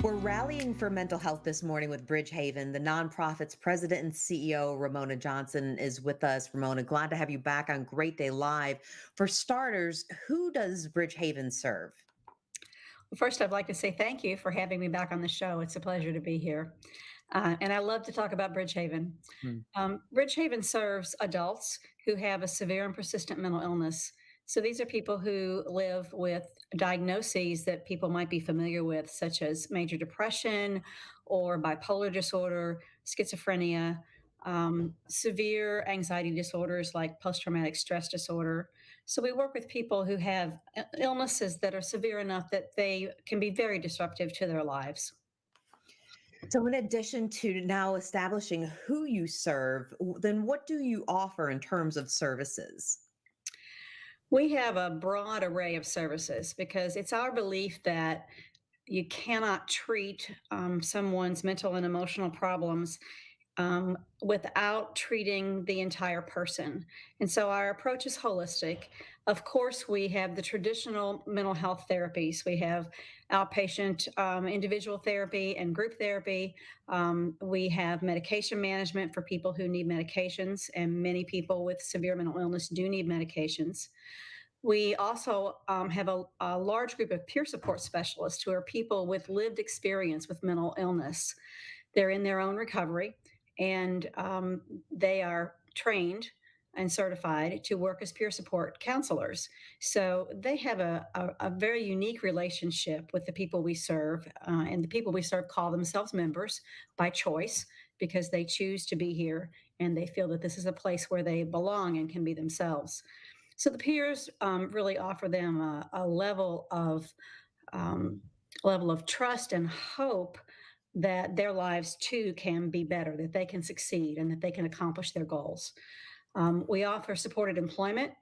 We're rallying for mental health this morning with Bridgehaven. The nonprofit's president and CEO, Ramona Johnson, is with us. Ramona, glad to have you back on Great Day Live. For starters, who does Bridgehaven serve? Well, first, I'd like to say thank you for having me back on the show. It's a pleasure to be here. And I love to talk about Bridgehaven. Hmm. Bridgehaven serves adults who have a severe and persistent mental illness. So these are people who live with diagnoses that people might be familiar with, such as major depression or bipolar disorder, schizophrenia, severe anxiety disorders like post traumatic stress disorder. So we work with people who have illnesses that are severe enough that they can be very disruptive to their lives. So, in addition to now establishing who you serve, then what do you offer in terms of services? We have a broad array of services because it's our belief that you cannot treat someone's mental and emotional problems without treating the entire person. And so our approach is holistic. Of course, we have the traditional mental health therapies. We have outpatient individual therapy and group therapy. We have medication management for people who need medications, and many people with severe mental illness do need medications. We also have a large group of peer support specialists who are people with lived experience with mental illness. They're in their own recovery, and they are trained and certified to work as peer support counselors. So they have a very unique relationship with the people we serve, and the people we serve call themselves members by choice because they choose to be here and they feel that this is a place where they belong and can be themselves. So the peers really offer them a um, level of trust and hope that their lives too can be better, that they can succeed, and that they can accomplish their goals. We offer supported employment.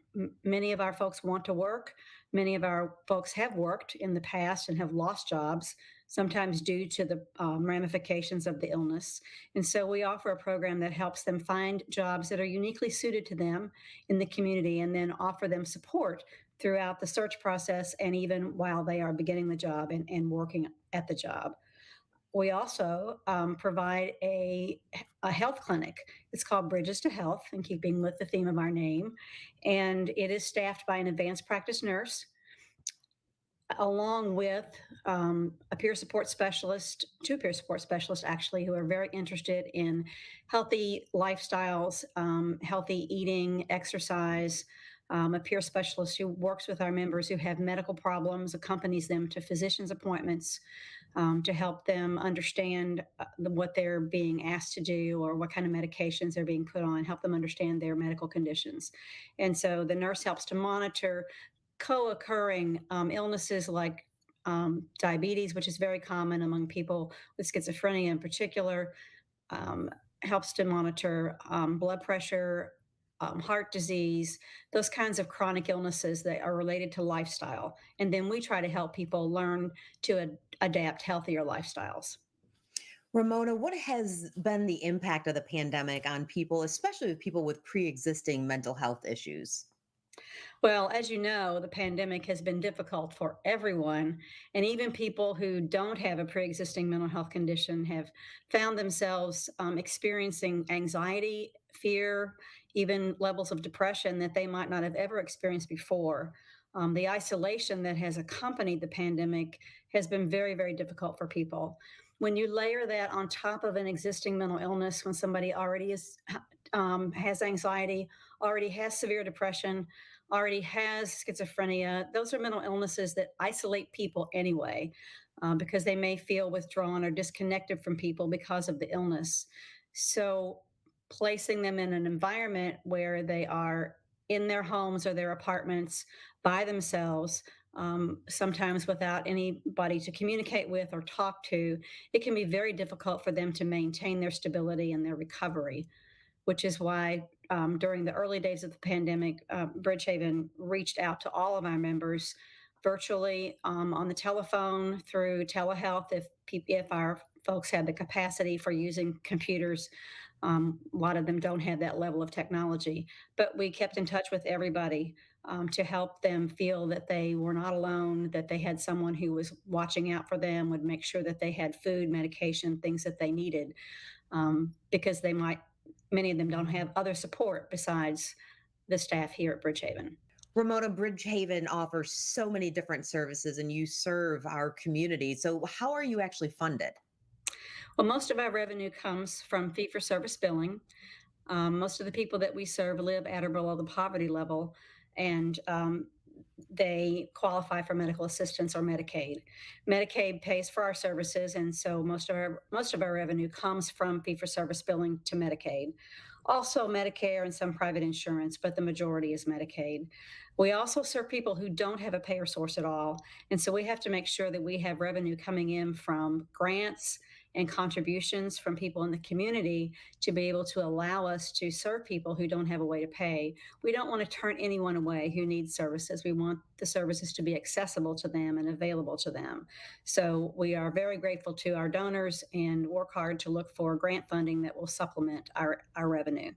Many of our folks want to work. Many of our folks have worked in the past and have lost jobs, sometimes due to the ramifications of the illness. And so we offer a program that helps them find jobs that are uniquely suited to them in the community and then offer them support throughout the search process and even while they are beginning the job and working at the job. We also provide a health clinic. It's called Bridges to Health, in keeping with the theme of our name. And it is staffed by an advanced practice nurse, along with a peer support specialist, two peer support specialists actually, who are very interested in healthy lifestyles, healthy eating, exercise. A peer specialist who works with our members who have medical problems, accompanies them to physician's appointments to help them understand what they're being asked to do or what kind of medications they're being put on, help them understand their medical conditions. And so the nurse helps to monitor co-occurring illnesses like diabetes, which is very common among people with schizophrenia in particular, um, helps to monitor blood pressure, heart disease, those kinds of chronic illnesses that are related to lifestyle. And then we try to help people learn to adapt healthier lifestyles. Ramona, what has been the impact of the pandemic on people, especially with people with pre existing mental health issues? Well, as you know, the pandemic has been difficult for everyone. And even people who don't have a pre existing mental health condition have found themselves experiencing anxiety, fear, even levels of depression that they might not have ever experienced before. The isolation that has accompanied the pandemic has been very, very difficult for people. When you layer that on top of an existing mental illness, when somebody already has anxiety, already has severe depression, already has schizophrenia. Those are mental illnesses that isolate people anyway, because they may feel withdrawn or disconnected from people because of the illness. So, placing them in an environment where they are in their homes or their apartments by themselves, sometimes without anybody to communicate with or talk to, it can be very difficult for them to maintain their stability and their recovery, which is why during the early days of the pandemic, Bridgehaven reached out to all of our members virtually, on the telephone, through telehealth, if our folks had the capacity for using computers. A lot of them don't have that level of technology, but we kept in touch with everybody to help them feel that they were not alone, that they had someone who was watching out for them, would make sure that they had food, medication, things that they needed, because many of them don't have other support besides the staff here at Bridgehaven. Ramona, Bridgehaven offers so many different services and you serve our community. So, how are you actually funded? Well, most of our revenue comes from fee for service billing. Most of the people that we serve live at or below the poverty level, and they qualify for medical assistance or Medicaid. Medicaid pays for our services, and so most of our revenue comes from fee for service billing to Medicaid. Also, Medicare and some private insurance, but the majority is Medicaid. We also serve people who don't have a payer source at all, and so we have to make sure that we have revenue coming in from grants and contributions from people in the community to be able to allow us to serve people who don't have a way to pay. We don't want to turn anyone away who needs services. We want the services to be accessible to them and available to them. So we are very grateful to our donors and work hard to look for grant funding that will supplement our revenue.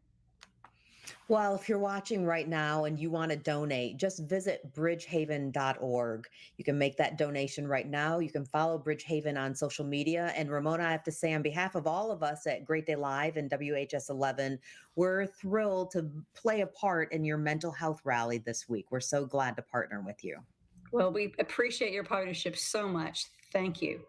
Well, if you're watching right now and you want to donate, just visit bridgehaven.org. You can make that donation right now. You can follow Bridgehaven on social media. And Ramona, I have to say, on behalf of all of us at Great Day Live and WHS 11, we're thrilled to play a part in your mental health rally this week. We're so glad to partner with you. Well, we appreciate your partnership so much. Thank you.